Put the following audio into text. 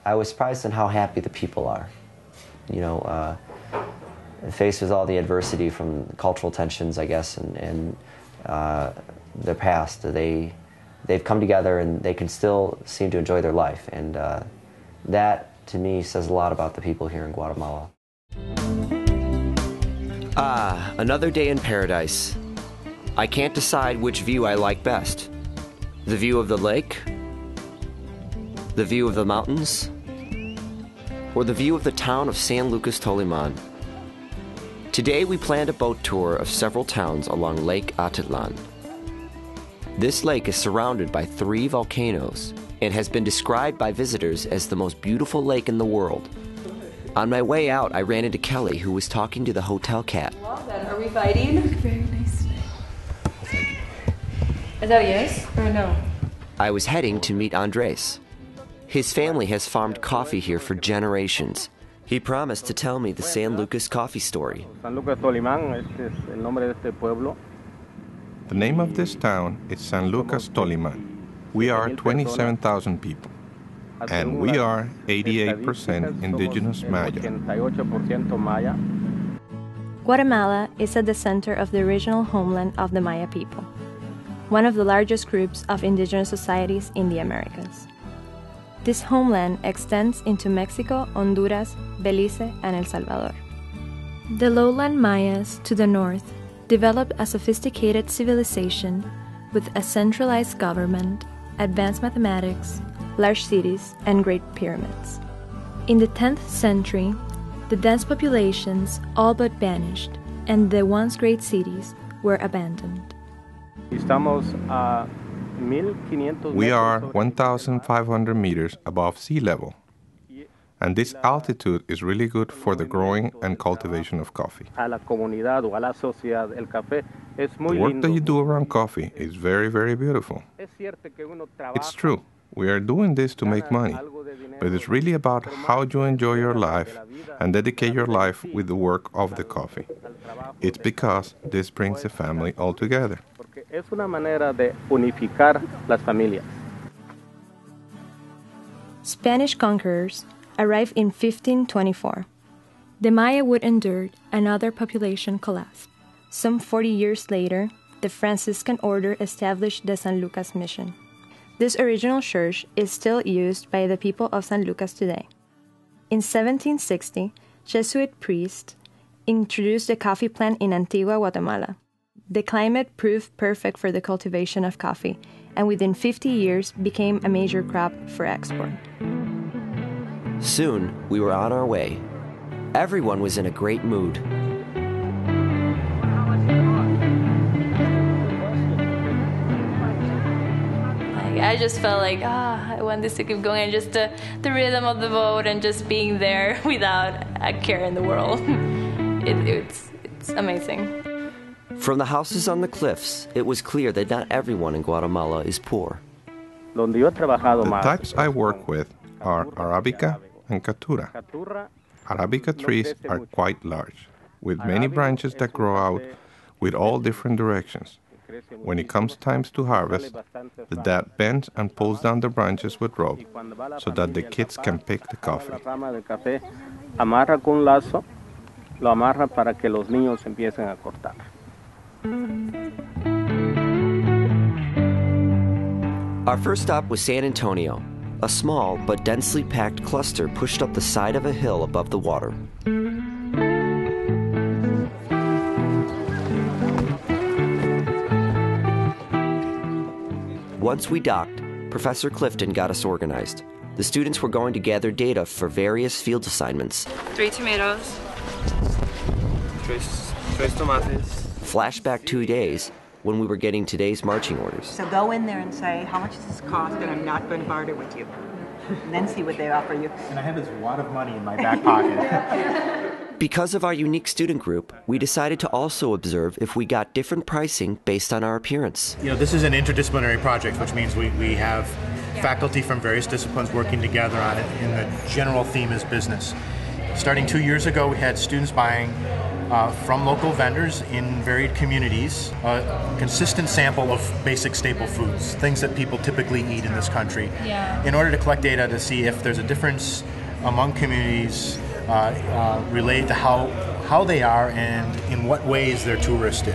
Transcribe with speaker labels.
Speaker 1: I was surprised in how happy the people are. You know, faced with all the adversity from cultural tensions, I guess, and their past, they've come together and they can still seem to enjoy their life. And that, to me, says a lot about the people here in Guatemala. Ah, another day in paradise. I can't decide which view I like best. The view of the lake, the view of the mountains, or the view of the town of San Lucas Toliman. Today we planned a boat tour of several towns along Lake Atitlan. This lake is surrounded by 3 volcanoes and has been described by visitors as the most beautiful lake in the world. On my way out, I ran into Kelly, who was talking to the hotel cat.
Speaker 2: Well then, are we fighting? Very nice. Is that a yes or a no?
Speaker 1: I was heading to meet Andres. His family has farmed coffee here for generations. He promised to tell me the San Lucas coffee story.
Speaker 3: San Lucas Toliman, este es el nombre de este pueblo.
Speaker 4: The name of this town is San Lucas Toliman. We are 27,000 people, and we are 88% indigenous Maya.
Speaker 5: Guatemala is at the center of the original homeland of the Maya people, one of the largest groups of indigenous societies in the Americas. This homeland extends into Mexico, Honduras, Belize, and El Salvador. The lowland Mayas to the north developed a sophisticated civilization with a centralized government, advanced mathematics, large cities, and great pyramids. In the 10th century, the dense populations all but vanished, and the once great cities were abandoned.
Speaker 4: We are 1,500 meters above sea level, and this altitude is really good for the growing and cultivation of coffee. The work that you do around coffee is very, very beautiful. It's true, we are doing this to make money, but it's really about how you enjoy your life and dedicate your life with the work of the coffee. It's because this brings the family all together.
Speaker 3: Es una manera de unificar las familias.
Speaker 5: Spanish conquerors arrived in 1524. The Maya would endure another population collapse. Some 40 years later, the Franciscan order established the San Lucas mission. This original church is still used by the people of San Lucas today. In 1760, Jesuit priests introduced the coffee plant in Antigua, Guatemala. The climate proved perfect for the cultivation of coffee, and within 50 years became a major crop for export.
Speaker 1: Soon, we were on our way. Everyone was in a great mood.
Speaker 2: I just felt like, I want this to keep going, and just the rhythm of the boat and just being there without a care in the world. It's amazing.
Speaker 1: From the houses on the cliffs, it was clear that not everyone in Guatemala is poor.
Speaker 4: The types I work with are Arabica and Catura. Arabica trees are quite large, with many branches that grow out with all different directions. When it comes time to harvest, the dad bends and pulls down the branches with rope so that the kids can pick the coffee.
Speaker 3: Amarra con un lazo, lo amarra para que los niños empiecen a cortar.
Speaker 1: Our first stop was San Antonio, a small but densely packed cluster pushed up the side of a hill above the water. Once we docked, Professor Clifton got us organized. The students were going to gather data for various field assignments.
Speaker 2: 3 tomatoes.
Speaker 3: 3 tomates.
Speaker 1: Flashback 2 days when we were getting today's marching orders.
Speaker 6: So go in there and say, how much does this cost, and I'm not going to barter with you. And then see what they offer you.
Speaker 7: And I have this wad of money in my back pocket.
Speaker 1: Because of our unique student group, we decided to also observe if we got different pricing based on our appearance.
Speaker 7: You know, this is an interdisciplinary project, which means we have faculty from various disciplines working together on it, and the general theme is business. Starting 2 years ago, we had students buying from local vendors in varied communities, a consistent sample of basic staple foods, things that people typically eat in this country, in order to collect data to see if there's a difference among communities related to how they are and in what ways they're touristed.